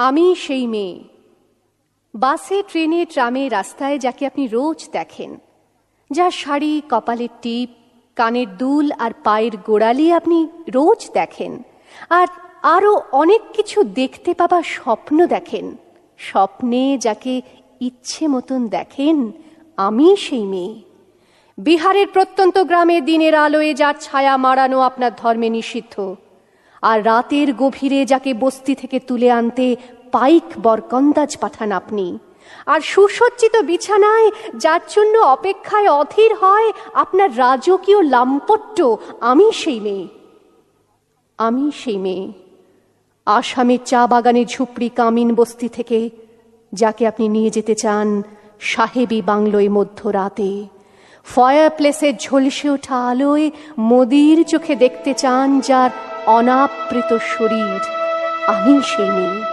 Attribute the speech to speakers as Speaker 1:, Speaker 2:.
Speaker 1: আমি সেই মেয়ে। বাসে, ট্রেনে, ট্রামে, রাস্তায় যাকে আপনি রোজ দেখেন, যার শাড়ি, কপালের টিপ, কানের দুল আর পায়ের গোড়ালি আপনি রোজ দেখেন, আর আরও অনেক কিছু দেখতে পাবার স্বপ্ন দেখেন, স্বপ্নে যাকে ইচ্ছে মতন দেখেন, আমি সেই মেয়ে। বিহারের প্রত্যন্ত গ্রামে দিনের আলোয় যার ছায়া মাড়ানো আপনার ধর্মে নিষিদ্ধ, আর রাতের গভীরে যাকে বস্তি থেকে তুলে আনতে পাইক বরকন্দাজ পাঠান আপনি, আর সুসজ্জিত বিছানায় যার জন্য অপেক্ষায় অধীর হয় আপনার রাজকীয় লাম্পট্য, আমি সেই মেয়ে। আমি সেই মেয়ে। আসামের চা বাগানের ঝুপড়ি কামিন বস্তি থেকে যাকে আপনি নিয়ে যেতে চান সাহেবী বাংলোয় মধ্যরাতে, ফায়ার প্লেসের ঝলসে ওঠা আলোয় মোদির চোখে দেখতে চান যার অনাবৃত শরীর, আমি সেই মেয়ে।